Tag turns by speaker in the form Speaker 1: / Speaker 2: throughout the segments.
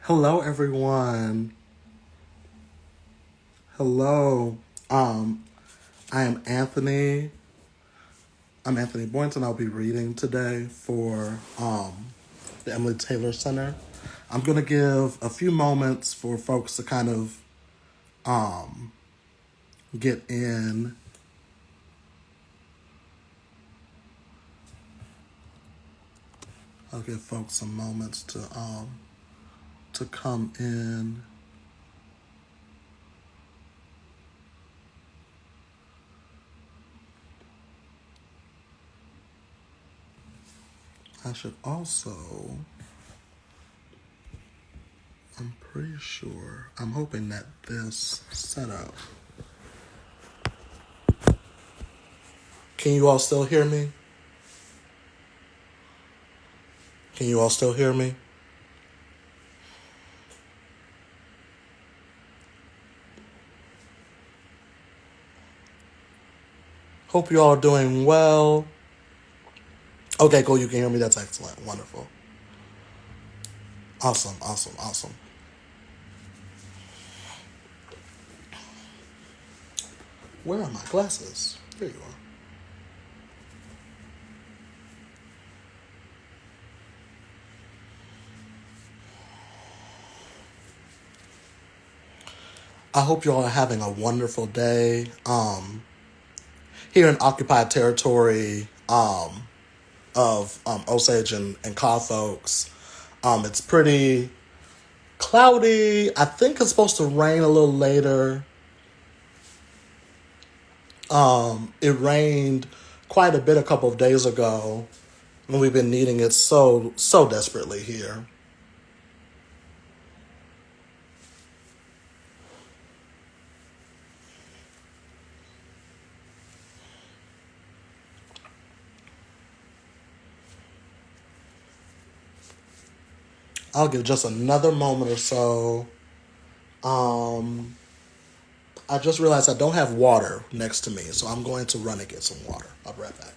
Speaker 1: Hello, everyone. Hello. I am Anthony. I'm Anthony Boynton. I'll be reading today for the Emily Taylor Center. I'm going to give a few moments for folks to kind of get in. I'll give folks some moments to come in. I should also, I'm pretty sure, I'm hoping that this setup. Can you all still hear me? Can you all still hear me? Hope you all are doing well. Okay, cool. You can hear me. That's excellent. Wonderful. Awesome. Where are my glasses? Here you are. I hope you all are having a wonderful day. Here in occupied territory of Osage and Folks, it's pretty cloudy. I think it's supposed to rain a little later. It rained quite a bit a couple of days ago, and we've been needing it so desperately here. I'll give just another moment or so. I just realized I don't have water next to me, so I'm going to run and get some water. I'll be right back.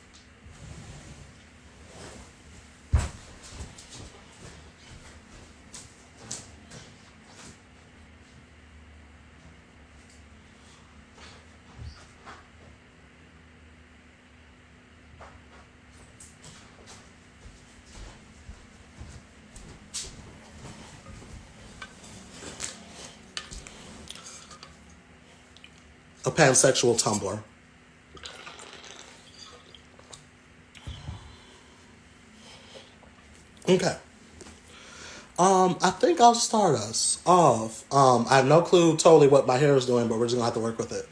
Speaker 1: A pansexual Tumblr. Okay. I think I'll start us off. I have no clue totally what my hair is doing, but we're just gonna have to work with it.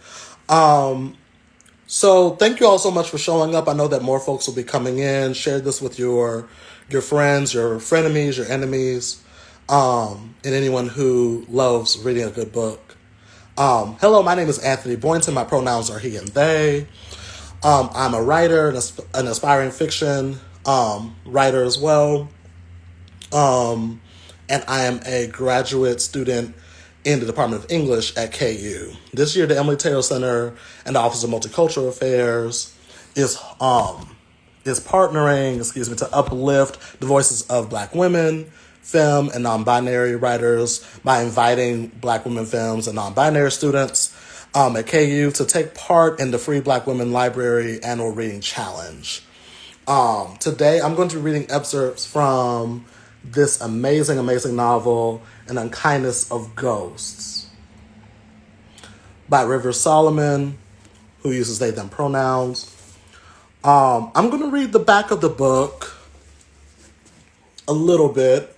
Speaker 1: So thank you all so much for showing up. I know that more folks will be coming in. Share this with your friends, your frenemies, your enemies, and anyone who loves reading a good book. Hello, my name is Anthony Boynton. My pronouns are he and they. I'm a writer, an aspiring fiction writer as well. And I am a graduate student in the Department of English at KU. This year, the Emily Taylor Center and the Office of Multicultural Affairs is partnering, to uplift the voices of Black women, femme, and non-binary writers by inviting Black women, femmes, and non-binary students at KU to take part in the Free Black Women Library Annual Reading Challenge. Today, I'm going to be reading excerpts from this amazing novel, An Unkindness of Ghosts, by River Solomon, who uses they, them pronouns. I'm going to read the back of the book a little bit,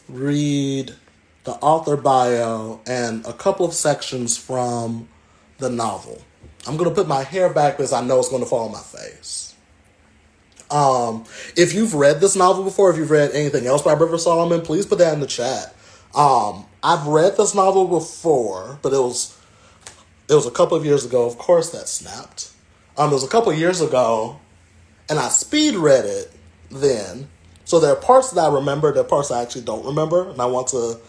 Speaker 1: read the author bio, and a couple of sections from the novel. I'm going to put my hair back because I know it's going to fall on my face. If you've read this novel before, if you've read anything else by River Solomon, please put that in the chat. I've read this novel before, but it was a couple of years ago. Of course, that snapped. It was a couple of years ago, and I speed read it then. So there are parts that I remember, there are parts I actually don't remember, and I want to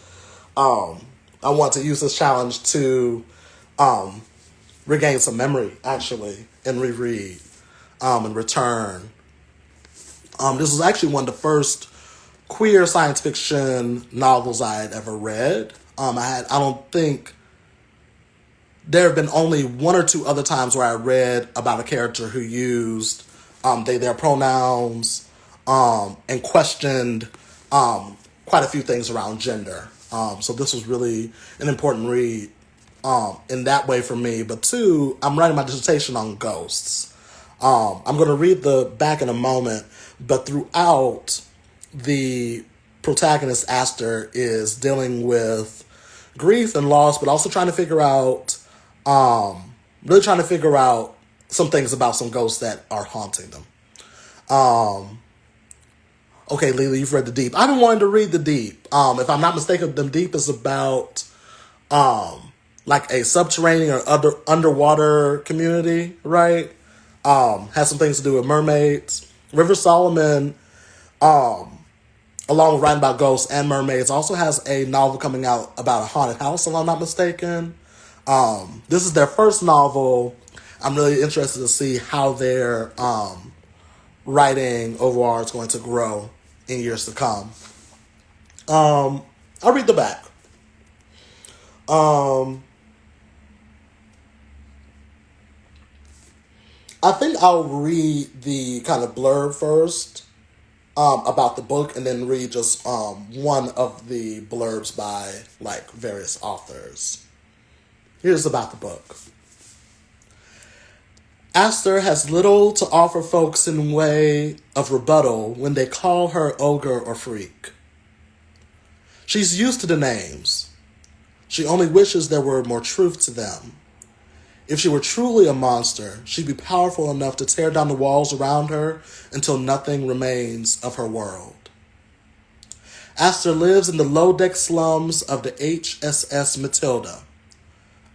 Speaker 1: use this challenge to regain some memory, actually, and reread and return. This was actually one of the first queer science fiction novels I had ever read. I don't think there have been only one or two other times where I read about a character who used they, their pronouns, and questioned quite a few things around gender. So this was really an important read in that way for me. But two, I'm writing my dissertation on ghosts. I'm going to read the back in a moment, but throughout, the protagonist, Aster, is dealing with grief and loss, but also trying to figure out, really trying to figure out some things about some ghosts that are haunting them. Okay, Lila, you've read The Deep. I've been wanting to read The Deep. If I'm not mistaken, The Deep is about like a subterranean or underwater community, right? Has some things to do with mermaids. River Solomon, along with writing about ghosts and mermaids, also has a novel coming out about a haunted house, if I'm not mistaken. This is their first novel. I'm really interested to see how their writing overall is going to grow in years to come. I'll read the back. I think I'll read the kind of blurb first about the book, and then read just one of the blurbs by like various authors. Here's about the book. Aster has little to offer folks in way of rebuttal when they call her ogre or freak. She's used to the names. She only wishes there were more truth to them. If she were truly a monster, she'd be powerful enough to tear down the walls around her until nothing remains of her world. Aster lives in the low-deck slums of the HSS Matilda,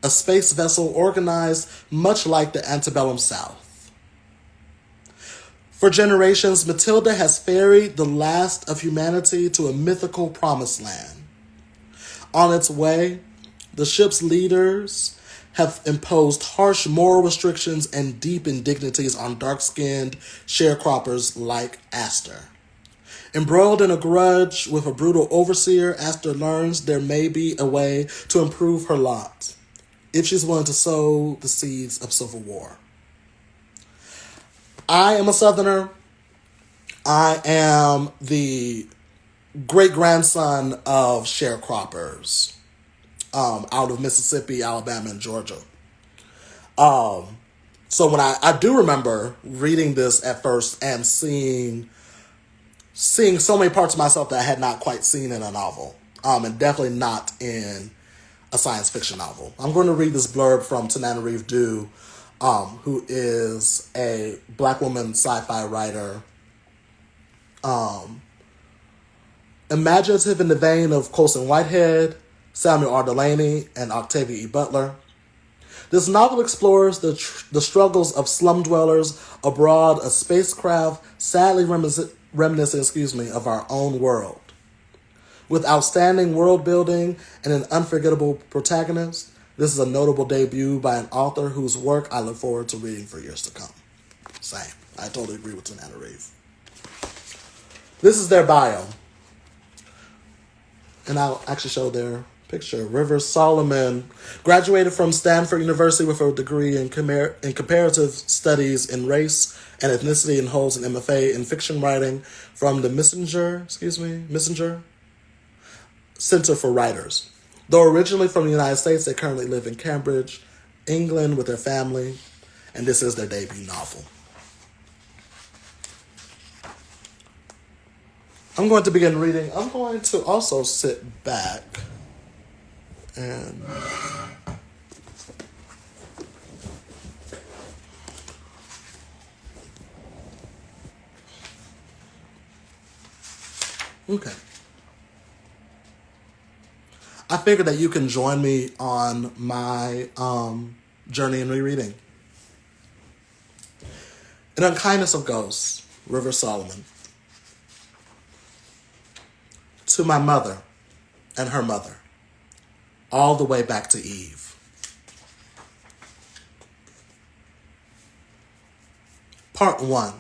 Speaker 1: a space vessel organized much like the antebellum South. For generations, Matilda has ferried the last of humanity to a mythical promised land. On its way, the ship's leaders have imposed harsh moral restrictions and deep indignities on dark-skinned sharecroppers like Aster. Embroiled in a grudge with a brutal overseer, Aster learns there may be a way to improve her lot if she's willing to sow the seeds of civil war. I am a Southerner. I am the great-grandson of sharecroppers out of Mississippi, Alabama, and Georgia. So when I do remember reading this at first and seeing so many parts of myself that I had not quite seen in a novel, and definitely not in a science fiction novel. I'm going to read this blurb from Tananarive Due, who is a Black woman sci-fi writer, imaginative in the vein of Colson Whitehead, Samuel R. Delany, and Octavia E. Butler. This novel explores the struggles of slum dwellers aboard a spacecraft sadly reminiscent of our own world. With outstanding world building and an unforgettable protagonist, this is a notable debut by an author whose work I look forward to reading for years to come. Same. I totally agree with Tananarive. This is their bio. And I'll actually show their picture. River Solomon graduated from Stanford University with a degree in comparative studies in race and ethnicity, and holds an MFA in fiction writing from the Messenger Center for Writers. Though originally from the United States, they currently live in Cambridge, England with their family, and this is their debut novel. I'm going to begin reading. I'm going to also sit back and okay. I figured that you can join me on my journey in rereading. In Unkindness of Ghosts, River Solomon. To my mother and her mother, all the way back to Eve. Part 1,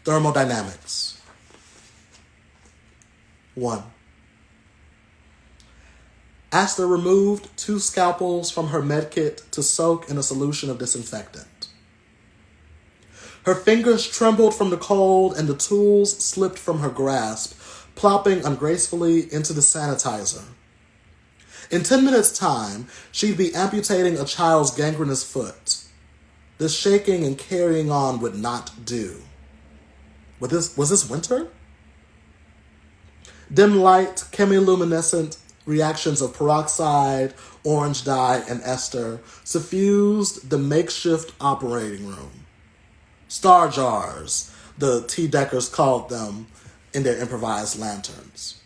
Speaker 1: Thermodynamics. 1. Aster removed 2 scalpels from her medkit to soak in a solution of disinfectant. Her fingers trembled from the cold and the tools slipped from her grasp, plopping ungracefully into the sanitizer. In 10 minutes' time, she'd be amputating a child's gangrenous foot. This shaking and carrying on would not do. Was this winter? Dim light, chemiluminescent reactions of peroxide, orange dye, and ester suffused the makeshift operating room. Star jars, the T-deckers called them in their improvised lanterns.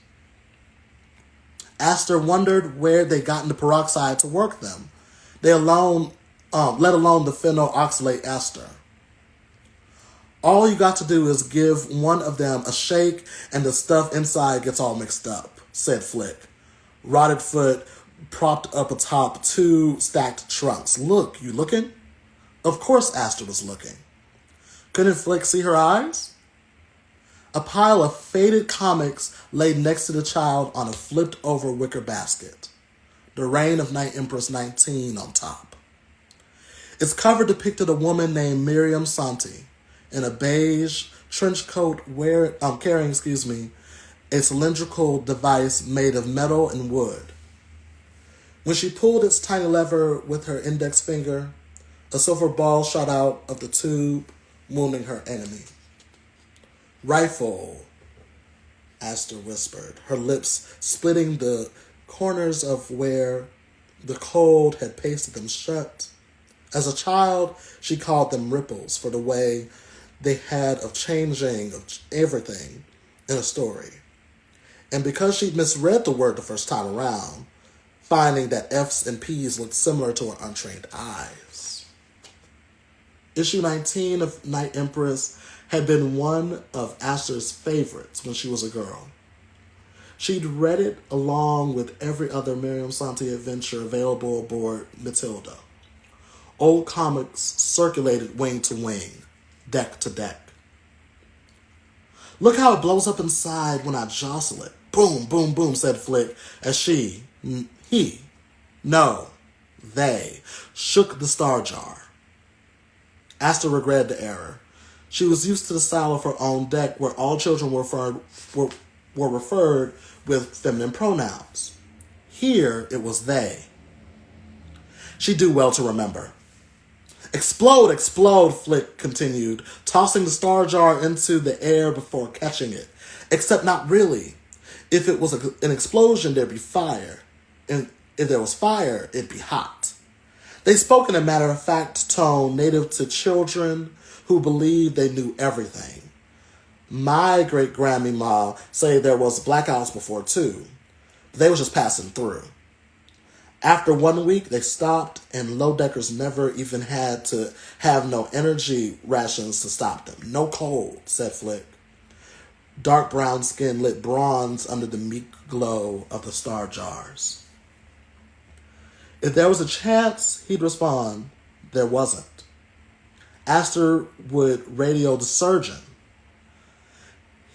Speaker 1: Aster wondered where they'd gotten the peroxide to work them, let alone the phenyl oxalate ester. All you got to do is give one of them a shake and the stuff inside gets all mixed up, said Flick. Rotted foot propped up atop 2 stacked trunks. Look, you looking? Of course Aster was looking. Couldn't Flick see her eyes? A pile of faded comics lay next to the child on a flipped-over wicker basket. The Reign of Night Empress 19 on top. Its cover depicted a woman named Miriam Santi in a beige trench coat carrying a cylindrical device made of metal and wood. When she pulled its tiny lever with her index finger, a silver ball shot out of the tube, wounding her enemy. Rifle, Aster whispered, her lips splitting the corners of where the cold had pasted them shut. As a child, she called them ripples for the way they had of changing of everything in a story. And because she'd misread the word the first time around, finding that F's and P's looked similar to her untrained eyes. Issue 19 of Night Empress had been one of Aster's favorites when she was a girl. She'd read it along with every other Miriam Santi adventure available aboard Matilda. Old comics circulated wing to wing, deck to deck. Look how it blows up inside when I jostle it. Boom, boom, boom, said Flick as they shook the star jar. Aster regretted the error. She was used to the style of her own deck where all children were referred with feminine pronouns. Here, it was they. She'd do well to remember. Explode, explode, Flick continued, tossing the star jar into the air before catching it. Except not really. If it was an explosion, there'd be fire. And if there was fire, it'd be hot. They spoke in a matter-of-fact tone native to children who believed they knew everything. My great-grandmama say there was blackouts before, too. They was just passing through. After 1 week, they stopped, and low-deckers never even had to have no energy rations to stop them. No cold, said Flick. Dark brown skin lit bronze under the meek glow of the star jars. If there was a chance, he'd respond. There wasn't. Aster would radio the surgeon.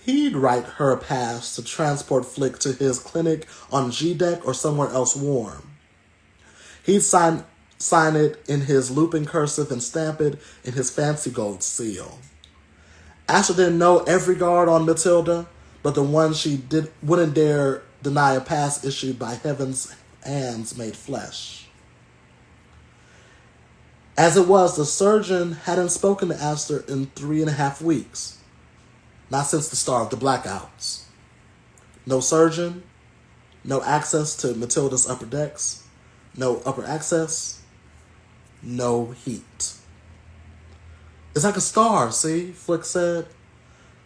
Speaker 1: He'd write her a pass to transport Flick to his clinic on G-Deck or somewhere else warm. He'd sign it in his looping cursive and stamp it in his fancy gold seal. Aster didn't know every guard on Matilda, but the one she wouldn't dare deny a pass issued by heaven's hands made flesh. As it was, the surgeon hadn't spoken to Aster in 3.5 weeks. Not since the start of the blackouts. No surgeon, no access to Matilda's upper decks, no upper access, no heat. It's like a star, see, Flick said,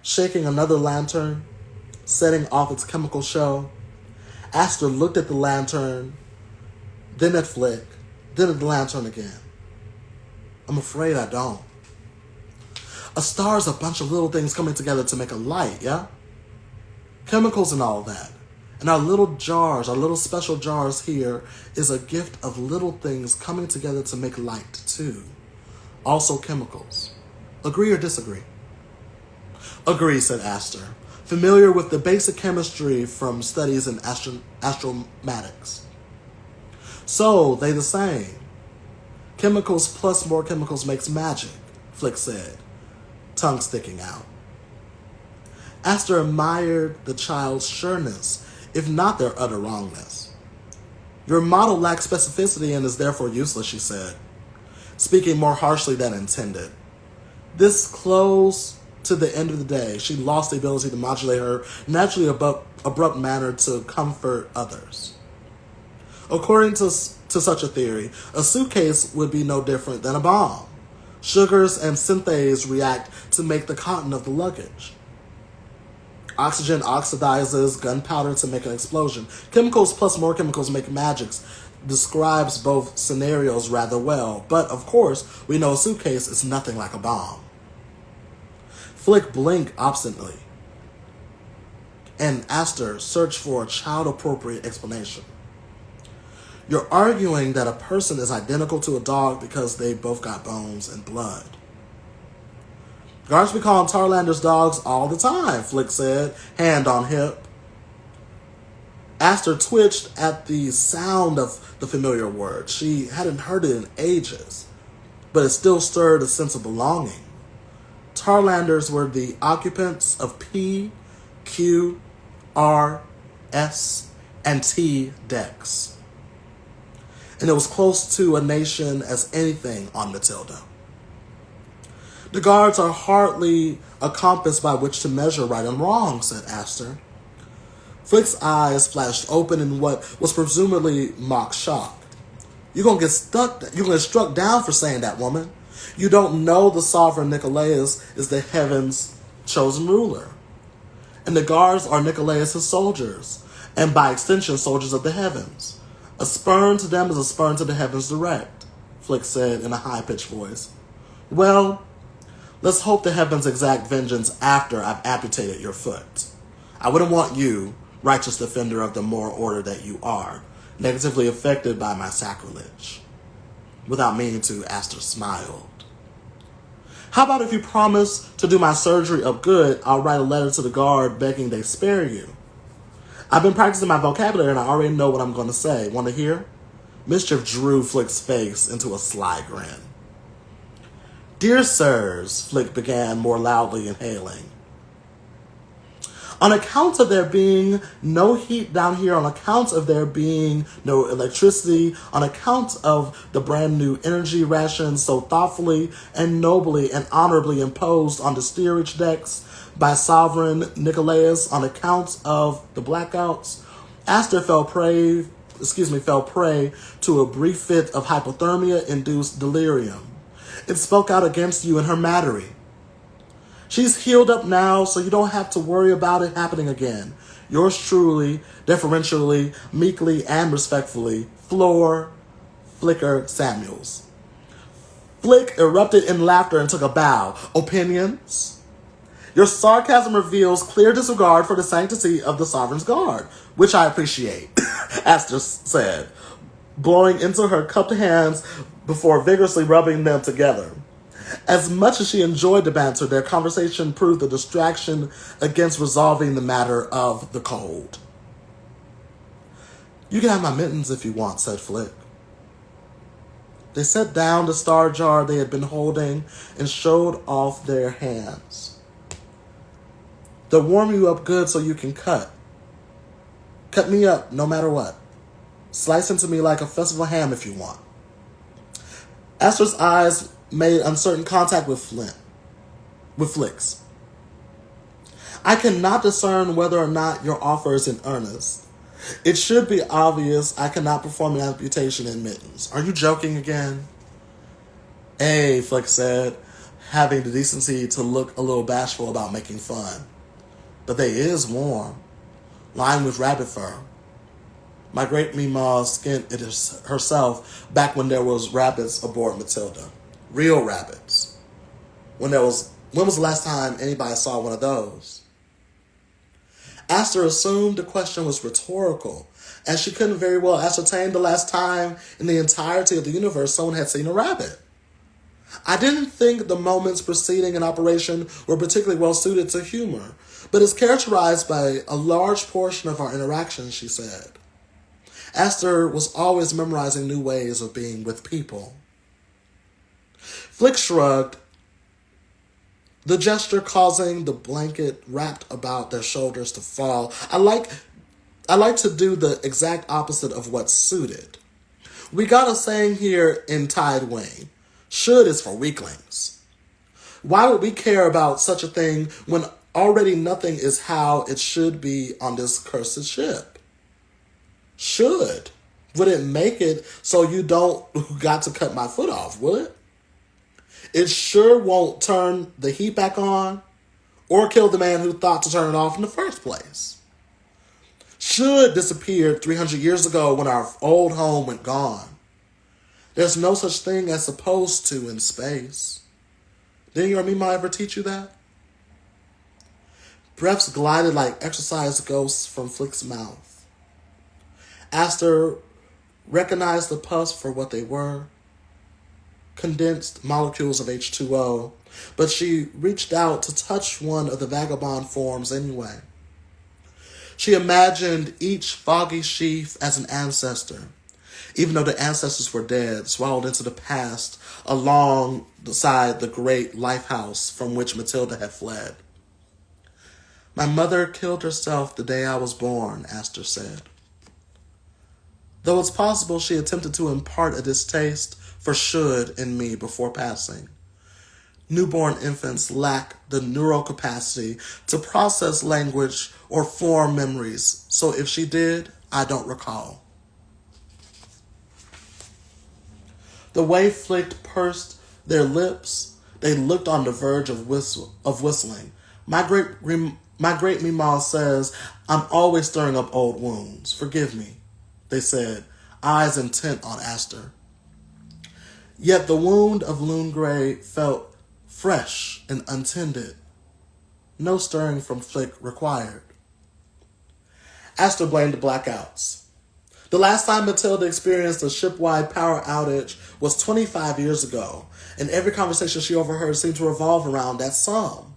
Speaker 1: shaking another lantern, setting off its chemical show. Aster looked at the lantern, then at Flick, then at the lantern again. I'm afraid I don't. A star is a bunch of little things coming together to make a light, yeah? Chemicals and all that. And our little jars, our little special jars here, is a gift of little things coming together to make light, too. Also chemicals. Agree or disagree? Agree, said Aster, familiar with the basic chemistry from studies in astromatics. So, they the same. Chemicals plus more chemicals makes magic, Flick said, tongue sticking out. Aster admired the child's sureness, if not their utter wrongness. Your model lacks specificity and is therefore useless, she said, speaking more harshly than intended. This close to the end of the day, she lost the ability to modulate her naturally abrupt manner to comfort others. According to such a theory, a suitcase would be no different than a bomb. Sugars and synthase react to make the cotton of the luggage. Oxygen oxidizes gunpowder to make an explosion. Chemicals plus more chemicals make magics describes both scenarios rather well, but of course, we know a suitcase is nothing like a bomb. Flick blinked obstinately, and Aster searched for a child-appropriate explanation. You're arguing that a person is identical to a dog because they both got bones and blood. Guards be calling Tarlander's dogs all the time, Flick said, hand on hip. Aster twitched at the sound of the familiar word. She hadn't heard it in ages, but it still stirred a sense of belonging. Tarlanders were the occupants of P, Q, R, S, and T decks. And it was close to a nation as anything on Matilda. The guards are hardly a compass by which to measure right and wrong, said Aster. Flick's eyes flashed open in what was presumably mock shock. You're gonna get struck down for saying that, woman. You don't know the sovereign Nicolaus is the heaven's chosen ruler. And the guards are Nicolaus' soldiers, and by extension, soldiers of the heavens. A spurn to them is a spurn to the heavens direct, Flick said in a high-pitched voice. Well, let's hope the heavens exact vengeance after I've amputated your foot. I wouldn't want you, righteous defender of the moral order that you are, negatively affected by my sacrilege. Without meaning to, Aster smiled. How about if you promise to do my surgery up good, I'll write a letter to the guard begging they spare you. I've been practicing my vocabulary and I already know what I'm going to say. Want to hear? Mischief drew Flick's face into a sly grin. Dear sirs, Flick began more loudly inhaling. On account of there being no heat down here, on account of there being no electricity, on account of the brand new energy rations so thoughtfully and nobly and honorably imposed on the steerage decks by Sovereign Nicolaus, on account of the blackouts, Aster fell prey to a brief fit of hypothermia-induced delirium. It spoke out against you in her mattery. She's healed up now, so you don't have to worry about it happening again. Yours truly, deferentially, meekly, and respectfully, Floor Flicker Samuels. Flick erupted in laughter and took a bow. Opinions? Your sarcasm reveals clear disregard for the sanctity of the Sovereign's Guard, which I appreciate, Aster said, blowing into her cupped hands before vigorously rubbing them together. As much as she enjoyed the banter, their conversation proved a distraction against resolving the matter of the cold. You can have my mittens if you want, said Flick. They set down the star jar they had been holding and showed off their hands. They'll warm you up good so you can cut. Cut me up no matter what. Slice into me like a festival ham if you want. Aster's eyes made uncertain contact with Flick's. I cannot discern whether or not your offer is in earnest. It should be obvious I cannot perform an amputation in mittens. Are you joking again? Hey, Flick said, having the decency to look a little bashful about making fun. But they is warm, lined with rabbit fur. My great Meemaw skinned it herself back when there was rabbits aboard Matilda. Real rabbits. When was the last time anybody saw one of those? Aster assumed the question was rhetorical, and she couldn't very well ascertain the last time in the entirety of the universe someone had seen a rabbit. I didn't think the moments preceding an operation were particularly well suited to humor, but it's characterized by a large portion of our interactions, she said. Aster was always memorizing new ways of being with people. Flick shrugged, the gesture causing the blanket wrapped about their shoulders to fall. I like to do the exact opposite of what's suited. We got a saying here in Tide Wing, should is for weaklings. Why would we care about such a thing when already nothing is how it should be on this cursed ship? Should. Would it make it so you don't got to cut my foot off, will it? It sure won't turn the heat back on or kill the man who thought to turn it off in the first place. Should disappeared 300 years ago when our old home went gone. There's no such thing as supposed to in space. Didn't your Mima ever teach you that? Breaths glided like exercise ghosts from Flick's mouth. Aster recognized the puffs for what they were, condensed molecules of H2O, but she reached out to touch one of the vagabond forms anyway. She imagined each foggy sheath as an ancestor, even though the ancestors were dead, swallowed into the past alongside the great lifehouse from which Matilda had fled. My mother killed herself the day I was born, Aster said. Though it's possible she attempted to impart a distaste for should in me before passing. Newborn infants lack the neural capacity to process language or form memories, so if she did, I don't recall. The way Flick pursed their lips, they looked on the verge of whistling. My great Meemaw says, I'm always stirring up old wounds. Forgive me, they said, eyes intent on Aster. Yet the wound of Loon Grey felt fresh and untended. No stirring from Flick required. Aster blamed the blackouts. The last time Matilda experienced a ship-wide power outage was 25 years ago, and every conversation she overheard seemed to revolve around that sum.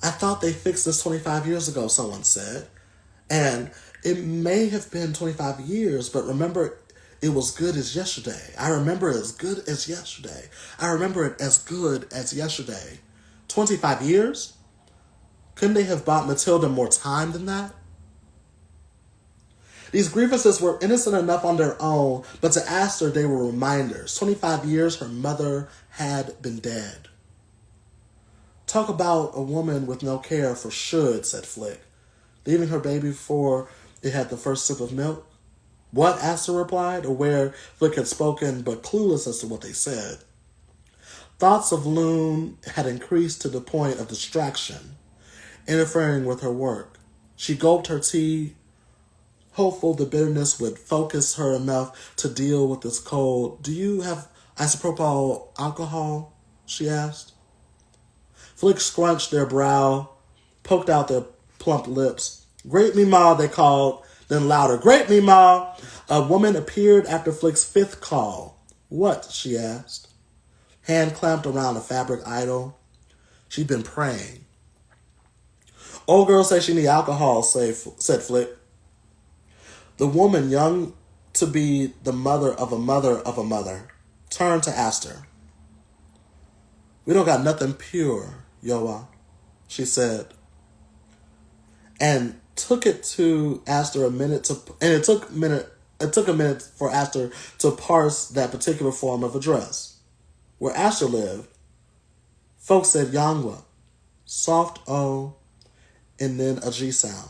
Speaker 1: I thought they fixed this 25 years ago, someone said. And it may have been 25 years, but remember, it was good as yesterday. I remember it as good as yesterday. I remember it as good as yesterday. 25 years? Couldn't they have bought Matilda more time than that? These grievances were innocent enough on their own, but to Aster they were reminders. 25 years her mother had been dead. Talk about a woman with no care for should, said Flick, leaving her baby before it had the first sip of milk. What? Aster replied, aware Flick had spoken, but clueless as to what they said. Thoughts of Loon had increased to the point of distraction, interfering with her work. She gulped her tea, hopeful the bitterness would focus her enough to deal with this cold. Do you have isopropyl alcohol? She asked. Flick scrunched their brow, poked out their plump lips. Great Meemaw, they called, then louder. Great Meemaw! A woman appeared after Flick's fifth call. What? She asked. Hand clamped around a fabric idol. She'd been praying. Old girl say she need alcohol, said Flick. The woman, young to be the mother of a mother of a mother, turned to Aster. We don't got nothing pure, Yoa, she said. And took it to Aster a minute to, and it took a minute for Aster to parse that particular form of address. Where Aster lived, folks said Yangwa, soft O, and then a G sound.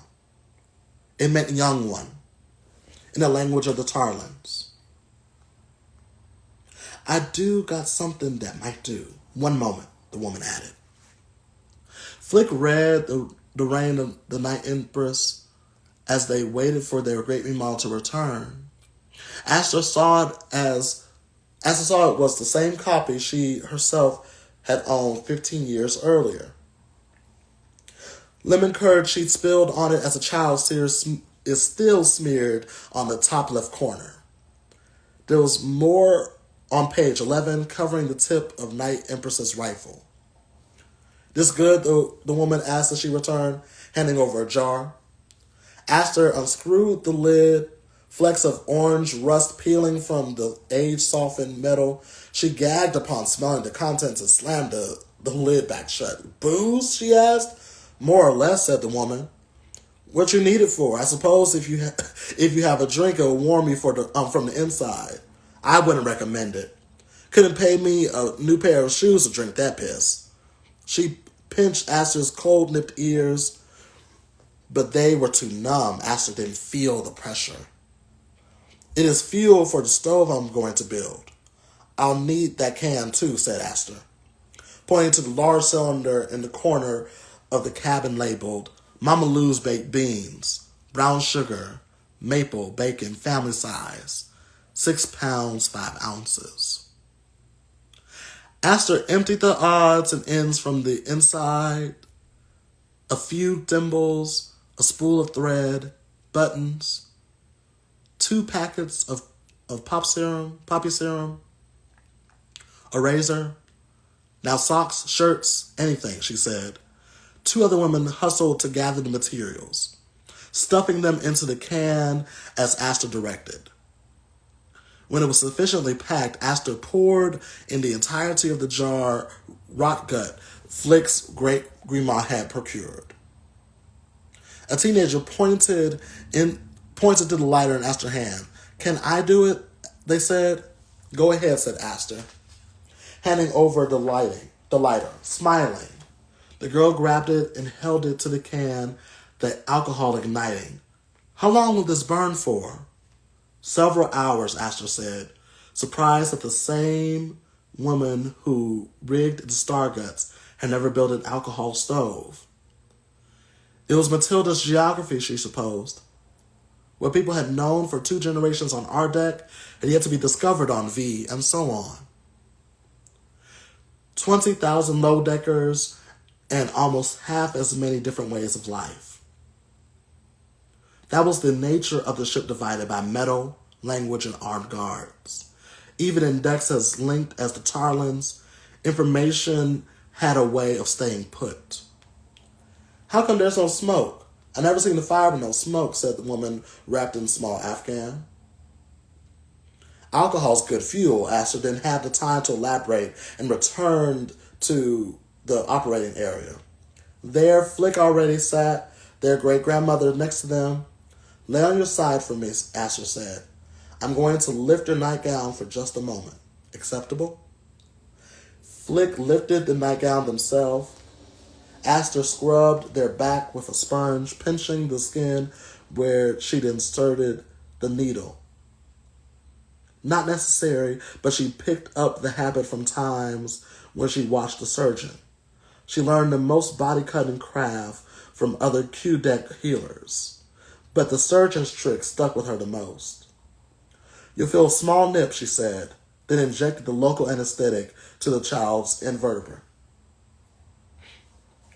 Speaker 1: It meant young one, in the language of the Tarlins. I do got something that might do. One moment, the woman added. Flick read the reign of the Night Empress as they waited for their great Meemaw to return. Aster saw it was the same copy she herself had owned 15 years earlier. Lemon curd she'd spilled on it as a child is still smeared on the top left corner. There was more on page 11 covering the tip of Night Empress's rifle. This good? The woman asked as she returned, handing over a jar. Aster unscrewed the lid, flecks of orange rust peeling from the age-softened metal. She gagged upon smelling the contents and slammed the lid back shut. Booze? She asked. More or less, said the woman. What you need it for? I suppose if you have a drink, it'll warm you from the inside. I wouldn't recommend it. Couldn't pay me a new pair of shoes to drink that piss. She pinched Aster's cold-nipped ears, but they were too numb. Aster didn't feel the pressure. It is fuel for the stove I'm going to build. I'll need that can too, said Aster, pointing to the large cylinder in the corner of the cabin labeled Mama Lou's Baked Beans, brown sugar, maple, bacon, family size, 6 pounds, 5 ounces. Aster emptied the odds and ends from the inside, a few thimbles, a spool of thread, buttons, 2 packets of poppy serum, a razor. Now socks, shirts, anything, she said. 2 other women hustled to gather the materials, stuffing them into the can as Aster directed. When it was sufficiently packed, Aster poured in the entirety of the jar rot gut Flick's great-grandma had procured. A teenager pointed to the lighter in Aster's hand. Can I do it? They said. Go ahead, said Aster, handing over the lighter, smiling. The girl grabbed it and held it to the can, the alcohol igniting. How long will this burn for? Several hours, Aster said, surprised that the same woman who rigged the Starguts had never built an alcohol stove. It was Matilda's geography, she supposed. What people had known for 2 generations on our deck had yet to be discovered on V, and so on. 20,000 low-deckers and almost half as many different ways of life. That was the nature of the ship divided by metal, language, and armed guards. Even in decks as linked as the Tarlins, information had a way of staying put. How come there's no smoke? I never seen the fire with no smoke, said the woman wrapped in small Afghan. Alcohol's good fuel. Aster didn't have the time to elaborate and returned to the operating area. There, Flick already sat, their great-grandmother next to them. Lay on your side for me, Aster said. I'm going to lift your nightgown for just a moment. Acceptable? Flick lifted the nightgown themselves. Aster scrubbed their back with a sponge, pinching the skin where she'd inserted the needle. Not necessary, but she picked up the habit from times when she watched the surgeon. She learned the most body-cutting craft from other Q-deck healers, but the surgeon's trick stuck with her the most. You'll feel a small nip, she said, then injected the local anesthetic to the child's invertebrate.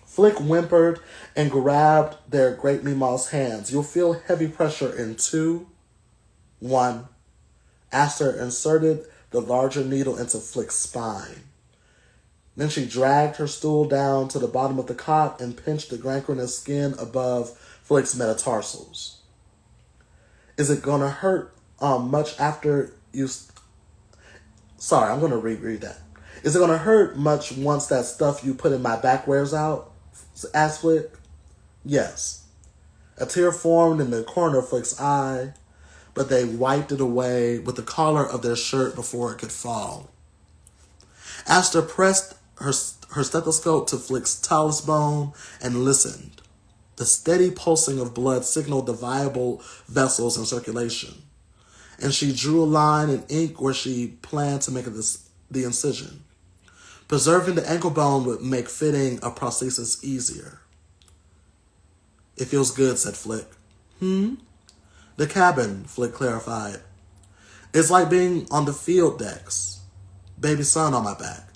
Speaker 1: Flick whimpered and grabbed their great Meemaw's hands. You'll feel heavy pressure in 2, 1. Aster inserted the larger needle into Flick's spine. Then she dragged her stool down to the bottom of the cot and pinched the gangrenous skin above Flick's metatarsals. Is it going to hurt much after you... Sorry, I'm going to reread that. Is it going to hurt much once that stuff you put in my back wears out? Asked Flick. Yes. A tear formed in the corner of Flick's eye, but they wiped it away with the collar of their shirt before it could fall. Aster pressed her stethoscope to Flick's talus bone and listened. The steady pulsing of blood signaled the viable vessels in circulation, and she drew a line in ink where she planned to make the incision. Preserving the ankle bone would make fitting a prosthesis easier. It feels good, said Flick. The cabin, Flick clarified. It's like being on the field decks. Baby son on my back.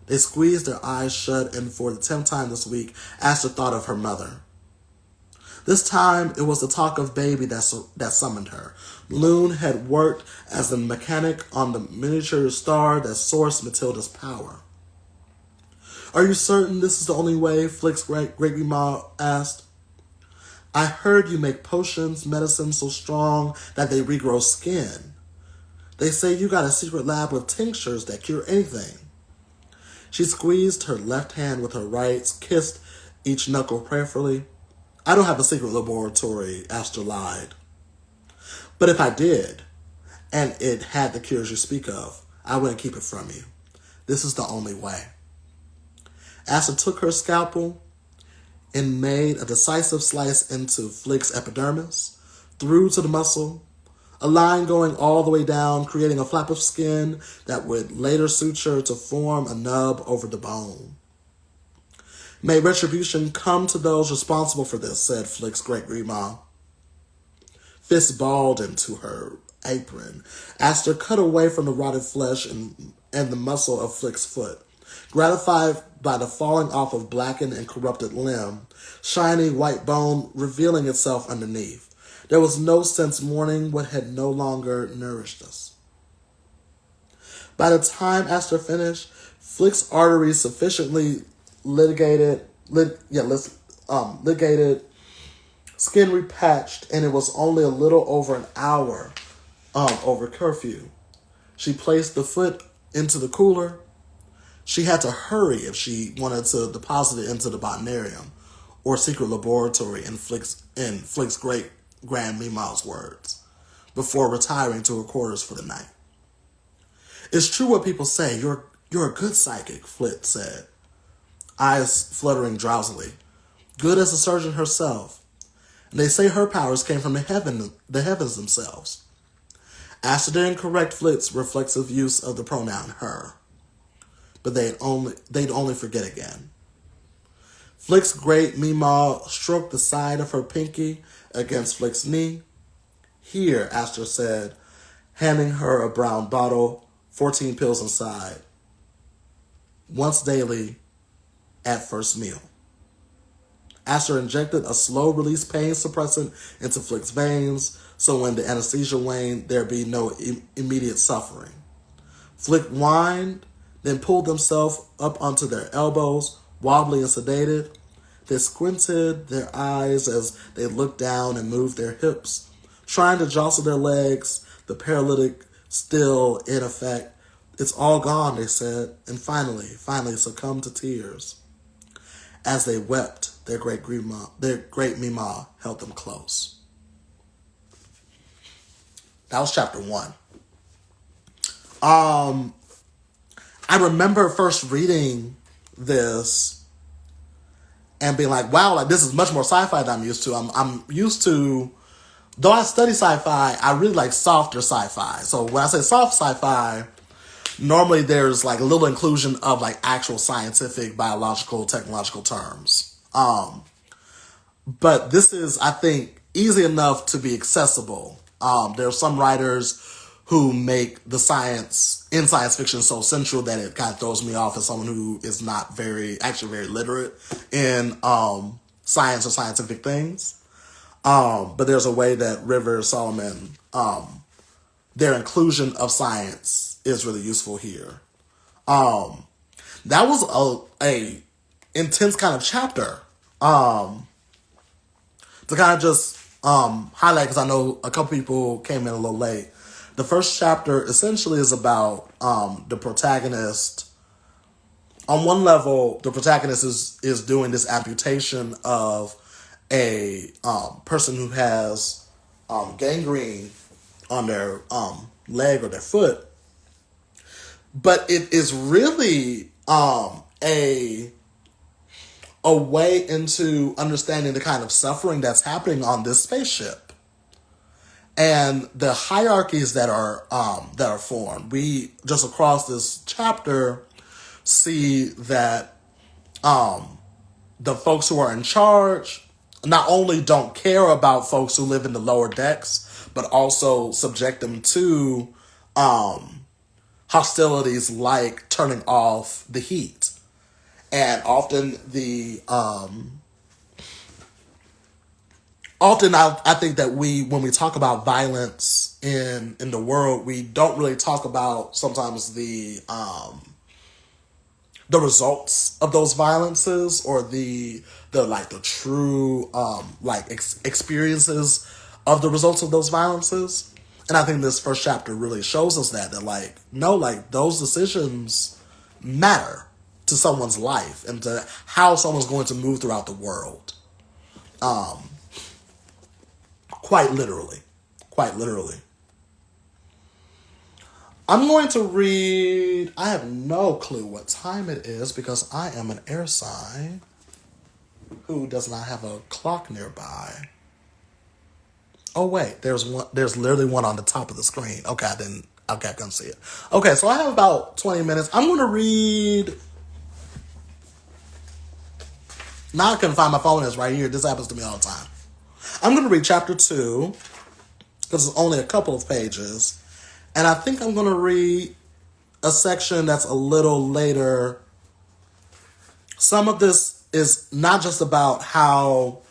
Speaker 1: They squeezed their eyes shut, and for the 10th time this week, Aster thought of her mother. This time, it was the talk of baby that summoned her. Loon had worked as the mechanic on the miniature star that sourced Matilda's power. Are you certain this is the only way? Flick's great-grandma asked. I heard you make potions, medicine so strong that they regrow skin. They say you got a secret lab with tinctures that cure anything. She squeezed her left hand with her right, kissed each knuckle prayerfully. I don't have a secret laboratory, Aster lied. But if I did, and it had the cures you speak of, I wouldn't keep it from you. This is the only way. Aster took her scalpel and made a decisive slice into Flick's epidermis, through to the muscle, a line going all the way down, creating a flap of skin that would later suture to form a nub over the bone. May retribution come to those responsible for this, said Flick's great-grandma. Fists balled into her apron. Aster cut away from the rotted flesh and the muscle of Flick's foot. Gratified by the falling off of blackened and corrupted limb, shiny white bone revealing itself underneath. There was no sense mourning what had no longer nourished us. By the time Aster finished, Flick's arteries sufficiently ligated, skin repatched, and it was only a little over an hour over curfew. She placed the foot into the cooler. She had to hurry if she wanted to deposit it into the botanarium or secret laboratory in Flick's great-grandmama's words, before retiring to her quarters for the night. It's true what people say. You're a good psychic, Flick said, eyes fluttering drowsily. Good as a surgeon herself. And they say her powers came from the heavens themselves. Aster didn't correct Flick's reflexive use of the pronoun her, but they'd only forget again. Flick's great Mima stroked the side of her pinky against Flick's knee. Here, Aster said, handing her a brown bottle, 14 pills inside. Once daily at first meal. Aster injected a slow-release pain suppressant into Flick's veins, so when the anesthesia waned, there'd be no immediate suffering. Flick whined, then pulled themselves up onto their elbows, wobbly and sedated. They squinted their eyes as they looked down and moved their hips, trying to jostle their legs, the paralytic still in effect. It's all gone, they said, and finally succumbed to tears. As they wept, their great Mima held them close. That was chapter 1. I remember first reading this and being like, wow, like this is much more sci-fi than I'm used to. I'm used to, though I study sci-fi, I really like softer sci-fi. So when I say soft sci-fi, normally there's like a little inclusion of like actual scientific, biological, technological terms. But this is, I think, easy enough to be accessible. There are some writers who make the science in science fiction so central that it kind of throws me off as someone who is not very literate in science or scientific things. But there's a way that Rivers Solomon, their inclusion of science is really useful here. That was a intense kind of chapter. To kind of just highlight, because I know a couple people came in a little late. The first chapter essentially is about the protagonist. On one level, the protagonist is doing this amputation of a person who has gangrene on their leg or their foot. But it is really a way into understanding the kind of suffering that's happening on this spaceship. And the hierarchies that are formed. We, just across this chapter, see that the folks who are in charge not only don't care about folks who live in the lower decks, but also subject them to hostilities like turning off the heat. And often I think that when we talk about violence in the world, we don't really talk about sometimes the the results of those violences, or the true experiences of the results of those violences. And I think this first chapter really shows us that like, no, like those decisions matter to someone's life and to how someone's going to move throughout the world. Quite literally. Quite literally. I'm going to read, I have no clue what time it is because I am an air sign who does not have a clock nearby. Oh wait, there's literally one on the top of the screen. Okay, I couldn't see it. Okay, so I have about 20 minutes. I'm going to read, now I couldn't find my phone, it's right here. This happens to me all the time. I'm going to read chapter 2 because it's only a couple of pages. And I think I'm going to read a section that's a little later. Some of this is not just about how,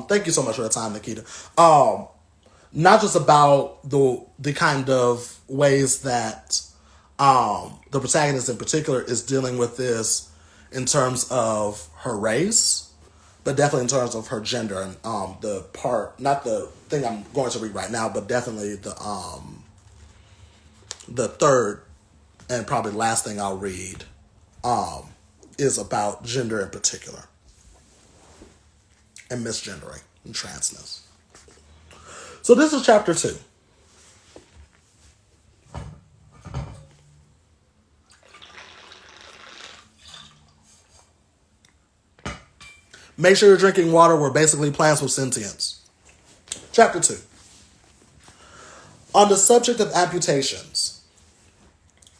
Speaker 1: thank you so much for the time, Nikita. Not just about the kind of ways that the protagonist in particular is dealing with this in terms of her race, but definitely in terms of her gender and the part, not the thing I'm going to read right now, but definitely the third and probably last thing I'll read is about gender in particular and misgendering and transness. So this is chapter 2. Make sure you're drinking water. We're basically plants with sentience. Chapter 2. On the subject of amputations.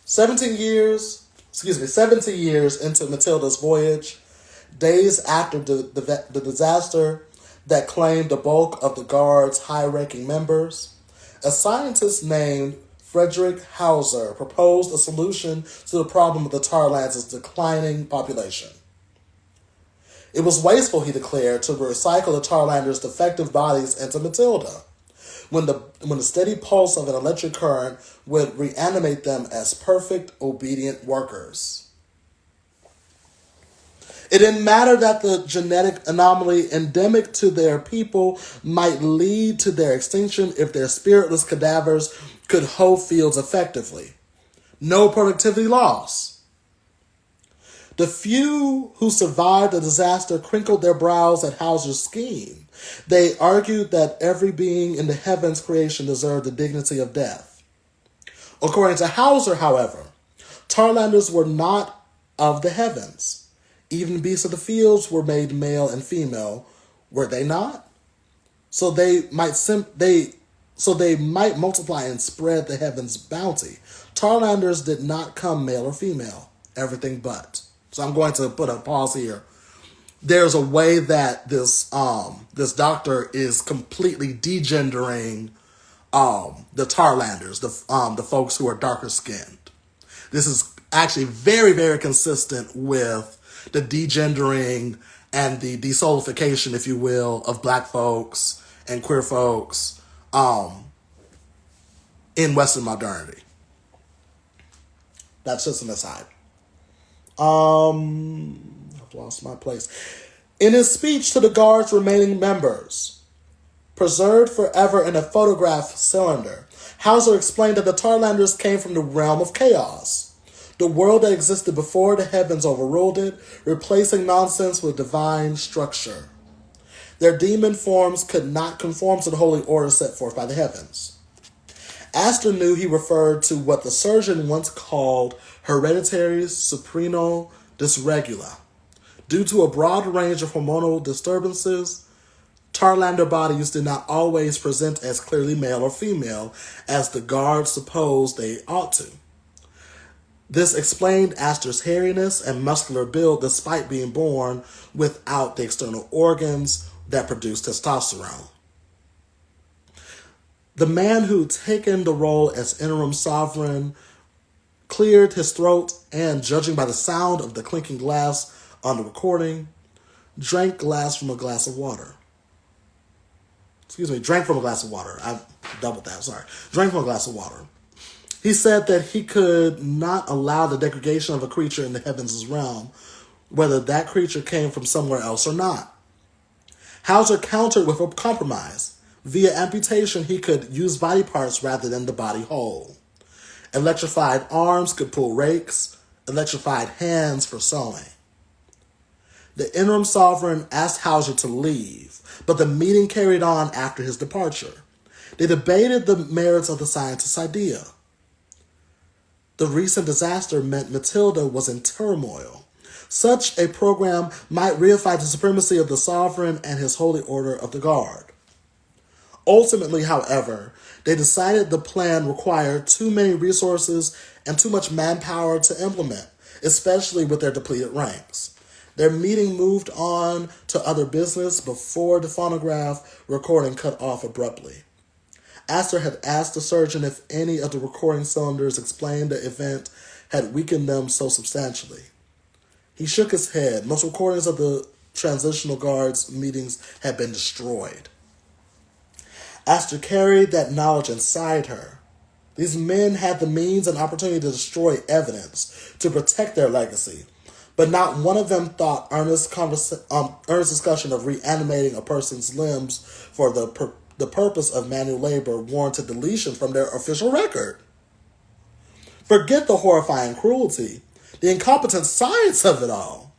Speaker 1: 70 years into Matilda's voyage, days after the disaster that claimed the bulk of the Guard's high-ranking members, a scientist named Frederick Hauser proposed a solution to the problem of the Tarlands' declining population. It was wasteful, he declared, to recycle the Tarlanders' defective bodies into Matilda, when the steady pulse of an electric current would reanimate them as perfect, obedient workers. It didn't matter that the genetic anomaly endemic to their people might lead to their extinction if their spiritless cadavers could hoe fields effectively. No productivity loss. The few who survived the disaster crinkled their brows at Hauser's scheme. They argued that every being in the heavens creation deserved the dignity of death. According to Hauser, however, Tarlanders were not of the heavens. Even beasts of the fields were made male and female, were they not? So they might multiply and spread the heavens' bounty. Tarlanders did not come male or female, everything but. So I'm going to put a pause here. There's a way that this doctor is completely degendering the Tarlanders, the folks who are darker skinned. This is actually very, very consistent with the degendering and the desoulification, if you will, of black folks and queer folks in Western modernity. That's just an aside. I've lost my place. In his speech to the Guard's remaining members, preserved forever in a photograph cylinder, Hauser explained that the Tarlanders came from the realm of chaos, the world that existed before the heavens overruled it, replacing nonsense with divine structure. Their demon forms could not conform to the holy order set forth by the heavens. Astor knew he referred to what the surgeon once called hereditary suprenal dysregula. Due to a broad range of hormonal disturbances, Tarlander bodies did not always present as clearly male or female as the Guards supposed they ought to. This explained Astor's hairiness and muscular build despite being born without the external organs that produce testosterone. The man who'd taken the role as interim sovereign cleared his throat and, judging by the sound of the clinking glass on the recording, drank from a glass of water. Drank from a glass of water. I doubled that, sorry. Drank from a glass of water. He said that he could not allow the degradation of a creature in the heavens' realm, whether that creature came from somewhere else or not. Hauser countered with a compromise. Via amputation, he could use body parts rather than the body whole. Electrified arms could pull rakes, electrified hands for sewing. The interim sovereign asked Hauser to leave, but the meeting carried on after his departure. They debated the merits of the scientist's idea. The recent disaster meant Matilda was in turmoil. Such a program might reify the supremacy of the sovereign and his holy order of the guard. Ultimately, however, they decided the plan required too many resources and too much manpower to implement, especially with their depleted ranks. Their meeting moved on to other business before the phonograph recording cut off abruptly. Astor had asked the surgeon if any of the recording cylinders explained the event had weakened them so substantially. He shook his head. Most recordings of the transitional guards' meetings had been destroyed. Astor carried that knowledge inside her. These men had the means and opportunity to destroy evidence, to protect their legacy, but not one of them thought earnest discussion of reanimating a person's limbs for the purpose of manual labor warranted deletion from their official record. Forget the horrifying cruelty, the incompetent science of it all.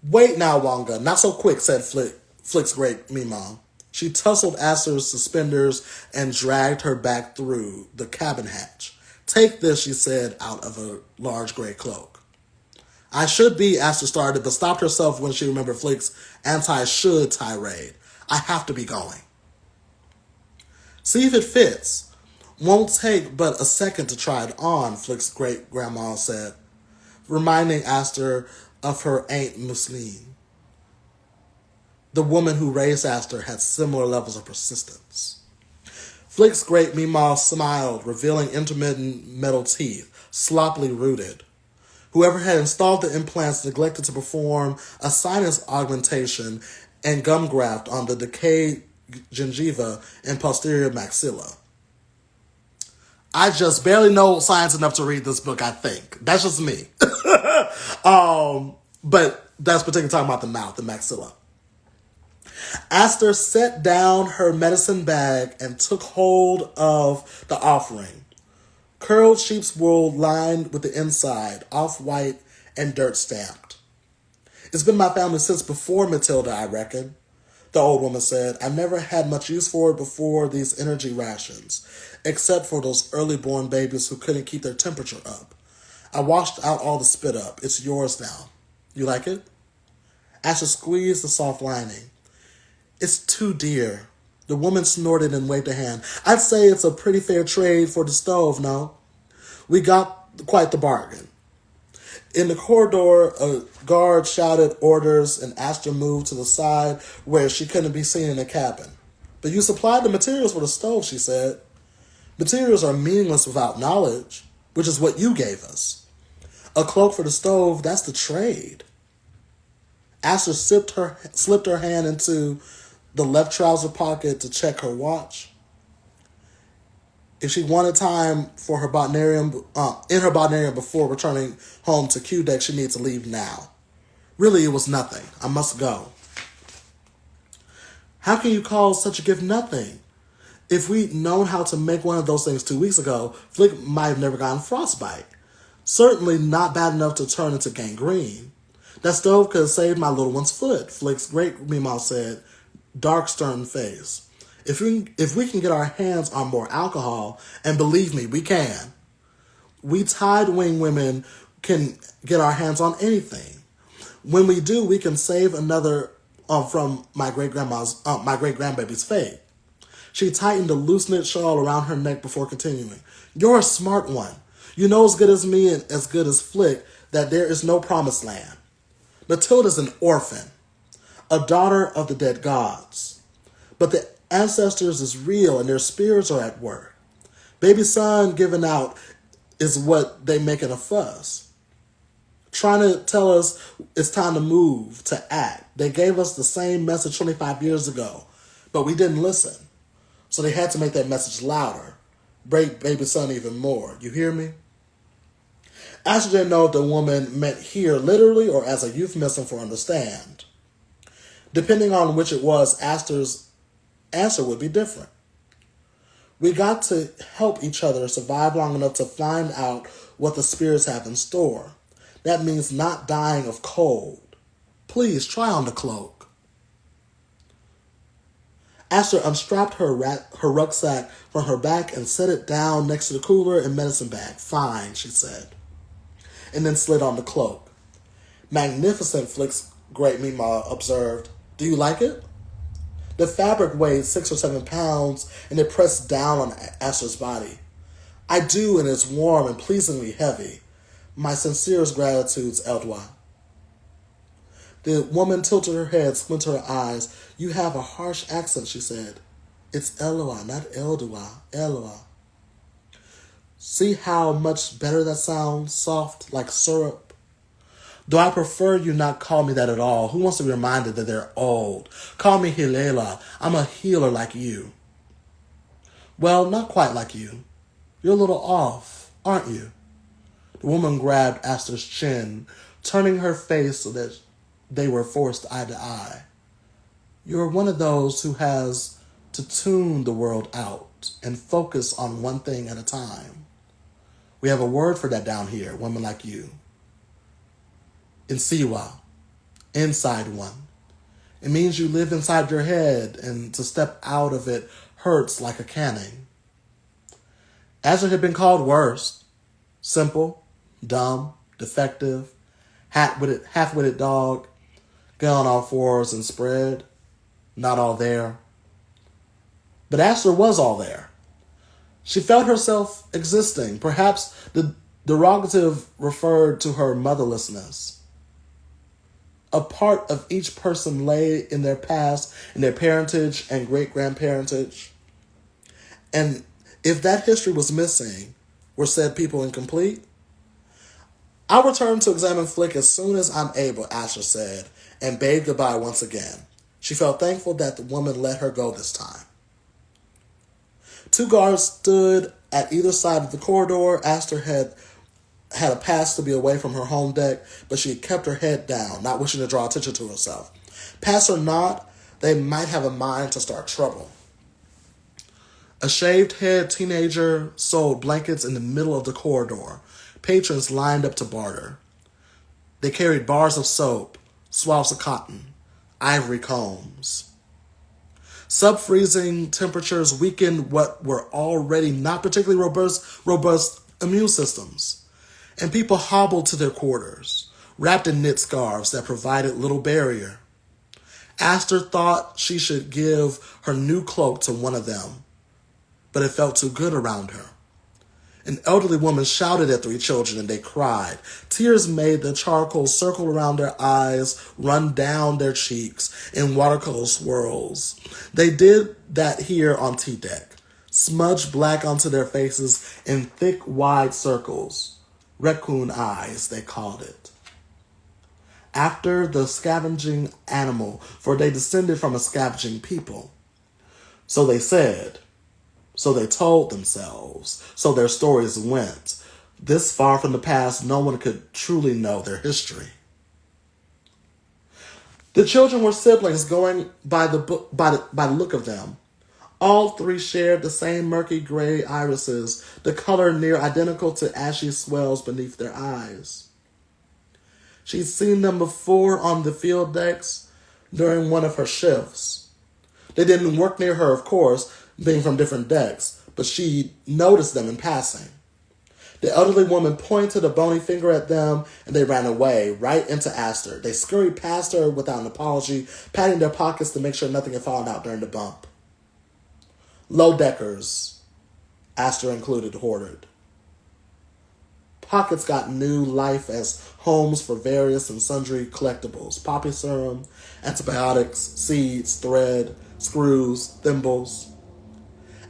Speaker 1: Wait now, Wonga, not so quick, said Flick's great Meemaw. She tussled Astor's suspenders and dragged her back through the cabin hatch. Take this, she said, out of a large gray cloak. I should be, Astor started, but stopped herself when she remembered Flick's anti-should tirade. I have to be going. See if it fits. Won't take but a second to try it on, Flick's great-grandma said, reminding Astor of her Aunt Musline. The woman who raised Astor had similar levels of persistence. Flick's great Meemaw smiled, revealing intermittent metal teeth, sloppily rooted. Whoever had installed the implants neglected to perform a sinus augmentation and gum graft on the decayed gingiva and posterior maxilla. I just barely know science enough to read this book, I think. That's just me. But that's particularly talking about the mouth, the maxilla. Astor set down her medicine bag and took hold of the offering. Curled sheep's wool lined with the inside, off-white and dirt-stamped. It's been my family since before Matilda, I reckon, the old woman said. I've never had much use for it before these energy rations, except for those early-born babies who couldn't keep their temperature up. I washed out all the spit up. It's yours now. You like it? Astor squeezed the soft lining. It's too dear. The woman snorted and waved a hand. I'd say it's a pretty fair trade for the stove, no? We got quite the bargain. In the corridor, a guard shouted orders and Astor moved to the side where she couldn't be seen in the cabin. But you supplied the materials for the stove, she said. Materials are meaningless without knowledge, which is what you gave us. A cloak for the stove, that's the trade. Astor slipped her hand into the left trouser pocket to check her watch. If she wanted time for her in her botanarium before returning home to Q deck, she needed to leave now. Really, it was nothing. I must go. How can you call such a gift nothing? If we'd known how to make one of those things 2 weeks ago, Flick might have never gotten frostbite. Certainly not bad enough to turn into gangrene. That stove could have saved my little one's foot, Flick's great Meemaw said, dark, stern face. If we can get our hands on more alcohol, and believe me, we can. We tide wing women can get our hands on anything. When we do, we can save another from my great grandbaby's fate. She tightened a loose knit shawl around her neck before continuing. You're a smart one. You know as good as me and as good as Flick that there is no promised land. Matilda's an orphan, a daughter of the dead gods. But the ancestors is real and their spirits are at work. Baby son given out is what they making a fuss. Trying to tell us it's time to move, to act. They gave us the same message 25 years ago, but we didn't listen. So they had to make that message louder. break baby son even more. You hear me? Astor didn't know if the woman meant here literally or as a euphemism for understand. Depending on which it was, Astor's answer would be different. We got to help each other survive long enough to find out what the spirits have in store. That means not dying of cold. Please try on the cloak. Astor unstrapped her rucksack from her back and set it down next to the cooler and medicine bag. Fine, she said, and then slid on the cloak. Magnificent, Flicks Great Mima observed. Do you like it? The fabric weighed 6 or 7 pounds, and it pressed down on Astor's body. I do, and it's warm and pleasingly heavy. My sincerest gratitudes, Eldwa. The woman tilted her head, squinted her eyes. You have a harsh accent, she said. It's Eloa, not Eldwa. Eloa. See how much better that sounds? Soft, like syrup. Though I prefer you not call me that at all. Who wants to be reminded that they're old? Call me Hilela. I'm a healer like you. Well, not quite like you. You're a little off, aren't you? The woman grabbed Astor's chin, turning her face so that they were forced eye to eye. You're one of those who has to tune the world out and focus on one thing at a time. We have a word for that down here, women like you. Insiwa, inside one. It means you live inside your head, and to step out of it hurts like a canning. Astor had been called worse. Simple, dumb, defective, half-witted dog, get on all fours and spread, not all there. But Astor was all there. She felt herself existing. Perhaps the derogative referred to her motherlessness. A part of each person lay in their past, in their parentage and great-grandparentage. And if that history was missing, were said people incomplete? I'll return to examine Flick as soon as I'm able, Astor said, and bade goodbye once again. She felt thankful that the woman let her go this time. 2 guards stood at either side of the corridor. Astor had a pass to be away from her home deck, but she had kept her head down, not wishing to draw attention to herself. Pass or not, they might have a mind to start trouble. A shaved-head teenager sold blankets in the middle of the corridor. Patrons lined up to barter. They carried bars of soap, swabs of cotton, ivory combs. Sub-freezing temperatures weakened what were already not particularly robust immune systems, and people hobbled to their quarters, wrapped in knit scarves that provided little barrier. Astor thought she should give her new cloak to one of them, but it felt too good around her. An elderly woman shouted at 3 children, and they cried. Tears made the charcoal circle around their eyes, run down their cheeks in watercolor swirls. They did that here on T-Deck, smudged black onto their faces in thick, wide circles. Raccoon eyes, they called it. After the scavenging animal, for they descended from a scavenging people. So they said. So they told themselves. So their stories went. This far from the past, no one could truly know their history. The children were siblings going by the look of them. All 3 shared the same murky gray irises, the color near identical to ashy swells beneath their eyes. She'd seen them before on the field decks during one of her shifts. They didn't work near her, of course, being from different decks, but she noticed them in passing. The elderly woman pointed a bony finger at them, and they ran away, right into Astor. They scurried past her without an apology, patting their pockets to make sure nothing had fallen out during the bump. Low-deckers, Astor included, hoarded. Pockets got new life as homes for various and sundry collectibles. Poppy serum, antibiotics, seeds, thread, screws, thimbles.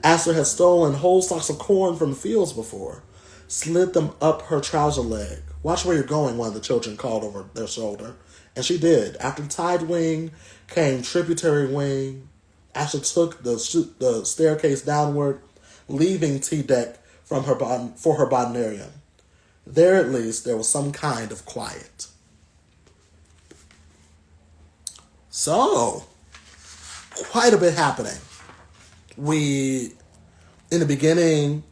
Speaker 1: Astor had stolen whole stalks of corn from the fields before, slid them up her trouser leg. Watch where you're going, one of the children called over their shoulder. And she did. After tide wing came tributary wing. Astor took the staircase downward, leaving T-Deck from for her bodinarium. There, at least, there was some kind of quiet. So, quite a bit happening. We, in the beginning,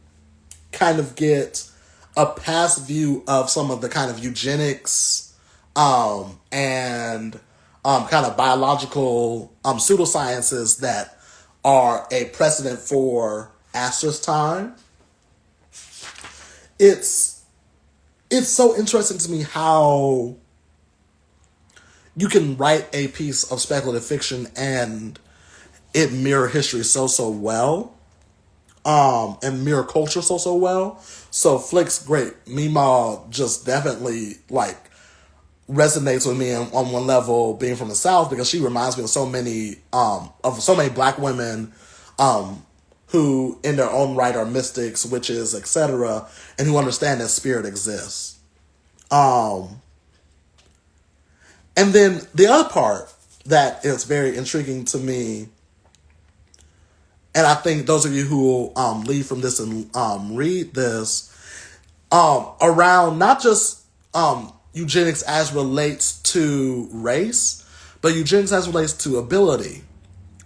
Speaker 1: kind of get a past view of some of the kind of eugenics and kind of biological pseudosciences that are a precedent for Aster's time. It's so interesting to me how you can write a piece of speculative fiction and it mirror history so well, and mirror culture so well. So Flick's great. Meemaw just definitely like resonates with me on one level, being from the South, because she reminds me of so many Black women who in their own right are mystics, witches, etc., and who understand that spirit exists. And then the other part that is very intriguing to me, and I think those of you who will leave from this and read this, around not just eugenics as relates to race, but eugenics as relates to ability.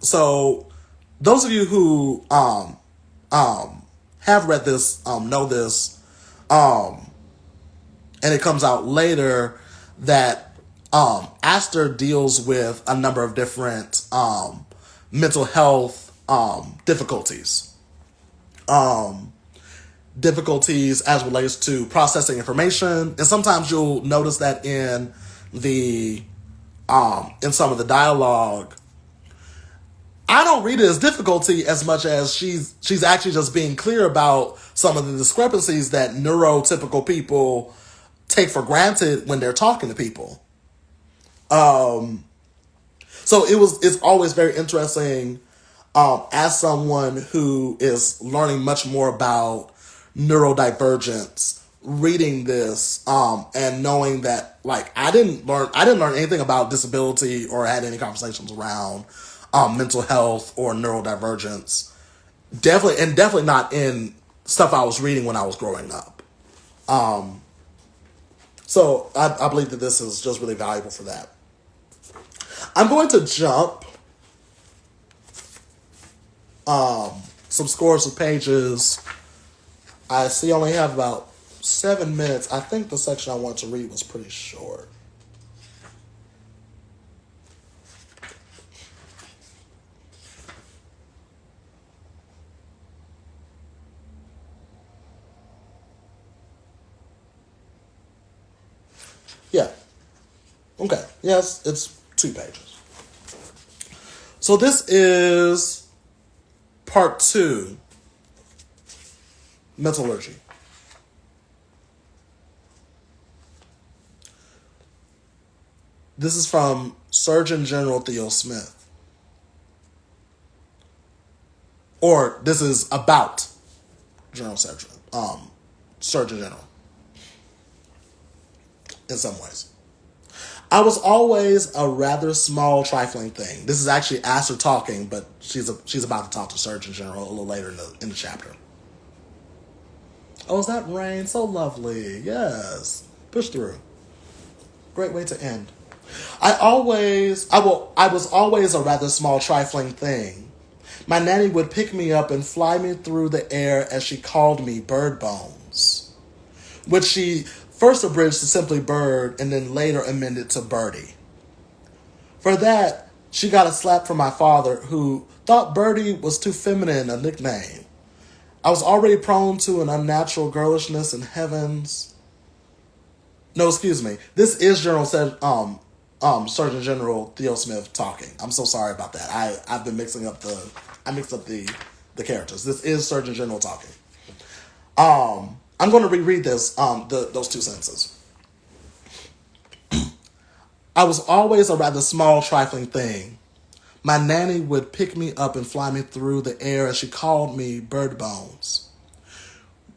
Speaker 1: So those of you who have read this, know this, and it comes out later that Aster deals with a number of different mental health difficulties. Difficulties as relates to processing information, and sometimes you'll notice that in some of the dialogue. I don't read it as difficulty as much as she's actually just being clear about some of the discrepancies that neurotypical people take for granted when they're talking to people. So it's always very interesting as someone who is learning much more about neurodivergence, reading this and knowing that like I didn't learn anything about disability or had any conversations around mental health or neurodivergence. Definitely not in stuff I was reading when I was growing up. So I believe that this is just really valuable for that. I'm going to jump some scores of pages. I see I only have about 7 minutes. I think the section I wanted to read was pretty short. Yeah. Okay. Yes, it's 2 pages. So this is part 2, metallurgy. This is from Surgeon General Theo Smith. Or this is about Surgeon General. In some ways. I was always a rather small, trifling thing. This is actually Aster talking, but she's about to talk to Surgeon General a little later in the chapter. Oh, is that rain? So lovely. Yes. Push through. Great way to end. I was always a rather small, trifling thing. My nanny would pick me up and fly me through the air as she called me bird bones, which she first abridged to simply bird and then later amended to birdie. For that, she got a slap from my father, who thought birdie was too feminine a nickname. I was already prone to an unnatural girlishness in heavens. No, excuse me. This is Surgeon General Theo Smith talking. I'm so sorry about that. I mixed up the characters. This is Surgeon General talking. I'm going to reread this, those 2 sentences. I was always a rather small, trifling thing. My nanny would pick me up and fly me through the air as she called me bird bones,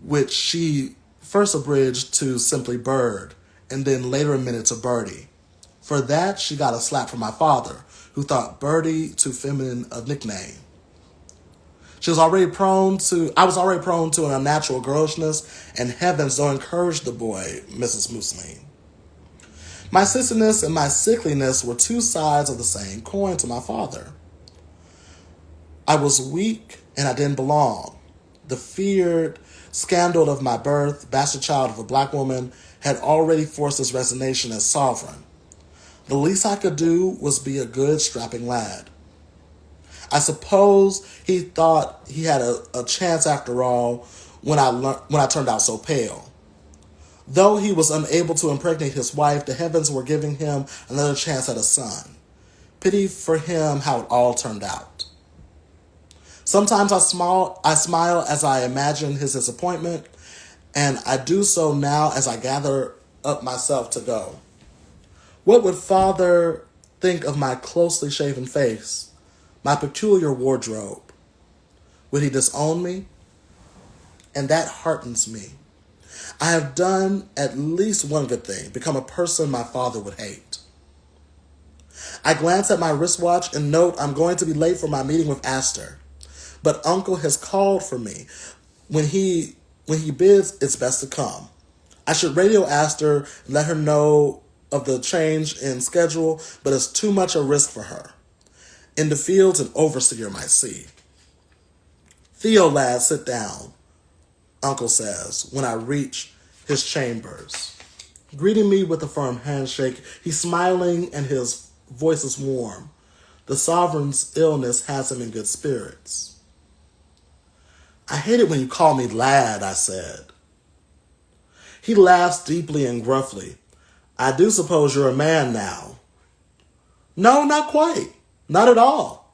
Speaker 1: which she first abridged to simply bird and then later amended to birdie. For that, she got a slap from my father, who thought birdie too feminine a nickname. I was already prone to an unnatural girlishness, and heavens don't encourage the boy, Mrs. Mousseline. My sissiness and my sickliness were two sides of the same coin to my father. I was weak and I didn't belong. The feared scandal of my birth, bastard child of a black woman, had already forced his resignation as sovereign. The least I could do was be a good, strapping lad. I suppose he thought he had a chance after all when I turned out so pale. Though he was unable to impregnate his wife, the heavens were giving him another chance at a son. Pity for him how it all turned out. Sometimes I smile as I imagine his disappointment, and I do so now as I gather up myself to go. What would Father think of my closely shaven face, my peculiar wardrobe? Would he disown me? And that heartens me. I have done at least one good thing, become a person my father would hate. I glance at my wristwatch and note I'm going to be late for my meeting with Astor. But Uncle has called for me. When he bids, it's best to come. I should radio Astor and let her know of the change in schedule, but it's too much a risk for her. In the fields, an overseer might see. Theo, lad, sit down, Uncle says when I reach his chambers. Greeting me with a firm handshake, he's smiling and his voice is warm. The sovereign's illness has him in good spirits. I hate it when you call me lad, I said. He laughs deeply and gruffly. I do suppose you're a man now. No, not quite. Not at all.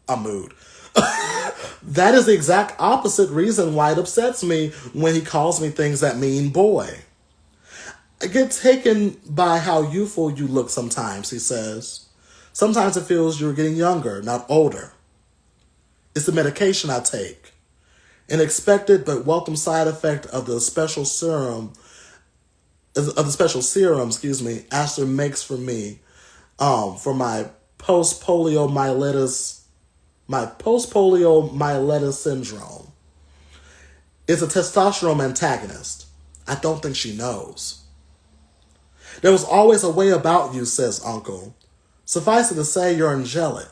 Speaker 1: I mooed. That is the exact opposite reason why it upsets me when he calls me things that mean boy. I get taken by how youthful you look sometimes, he says. Sometimes it feels you're getting younger, not older. It's the medication I take. An expected but welcome side effect of the special serum, Astor makes for me, for my post-poliomyelitis syndrome. It's a testosterone antagonist. I don't think she knows. There was always a way about you, says Uncle. Suffice it to say, you're angelic.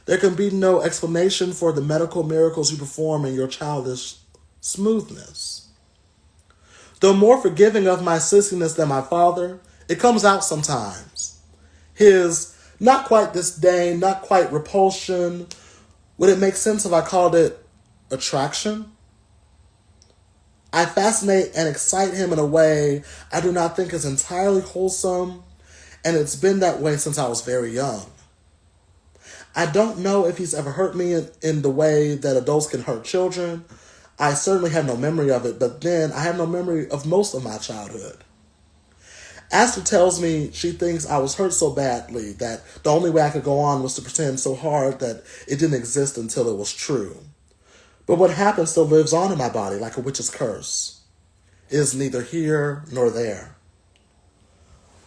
Speaker 1: There can be no explanation for the medical miracles you perform in your childish smoothness. Though more forgiving of my sissiness than my father, it comes out sometimes. His not quite disdain, not quite repulsion. Would it make sense if I called it attraction? I fascinate and excite him in a way I do not think is entirely wholesome, and it's been that way since I was very young. I don't know if he's ever hurt me in the way that adults can hurt children. I certainly have no memory of it, but then I have no memory of most of my childhood. Astor tells me she thinks I was hurt so badly that the only way I could go on was to pretend so hard that it didn't exist until it was true. But what happened still lives on in my body like a witch's curse. It is neither here nor there.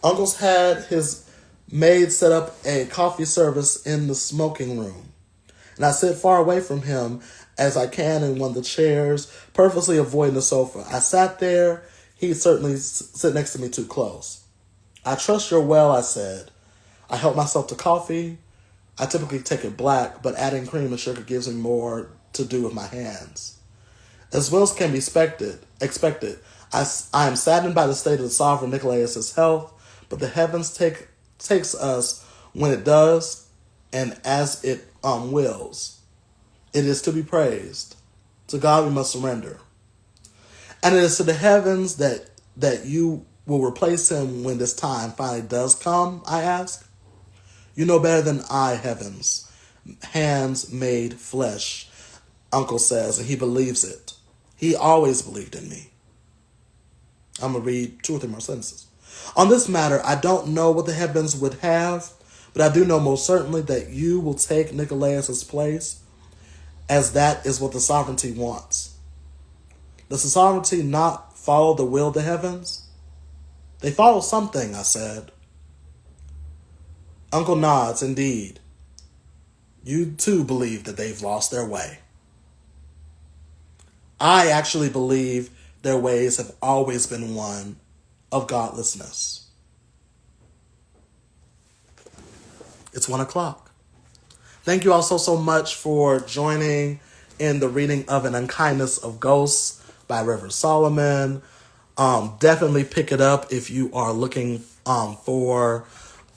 Speaker 1: Uncle's had his maid set up a coffee service in the smoking room, and I sit far away from him as I can in one of the chairs, purposely avoiding the sofa. I sat there. He certainly sit next to me too close. I trust you're well, I said. I help myself to coffee. I typically take it black, but adding cream and sugar gives me more to do with my hands. As well as can be expected, I am saddened by the state of the sovereign Nicolaus's health, but the heavens takes us when it does, and as it wills. It is to be praised. To God we must surrender. And it is to the heavens that you will replace him when this time finally does come, I ask. You know better than I, heavens. Hands made flesh, Uncle says, and he believes it. He always believed in me. I'm going to read 2 or 3 more sentences. On this matter, I don't know what the heavens would have, but I do know most certainly that you will take Nicolaus's place, as that is what the sovereignty wants. Does the sovereignty not follow the will of the heavens? They follow something, I said. Uncle nods, indeed. You too believe that they've lost their way. I actually believe their ways have always been one of godlessness. It's 1:00. Thank you all so much for joining in the reading of An Unkindness of Ghosts by River Solomon. Definitely pick it up if you are looking for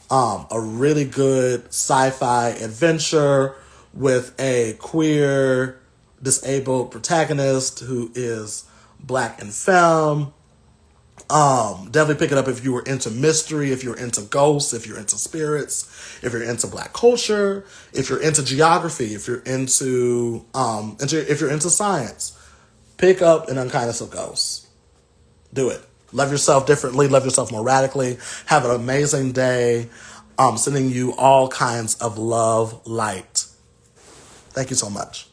Speaker 1: a really good sci-fi adventure with a queer, disabled protagonist who is Black and femme. Definitely pick it up if you were into mystery, if you're into ghosts, if you're into spirits, if you're into Black culture, if you're into geography, if you're into science. Pick up An Unkindness of Ghosts. Do it. Love yourself differently. Love yourself more radically. Have an amazing day. Sending you all kinds of love, light. Thank you so much.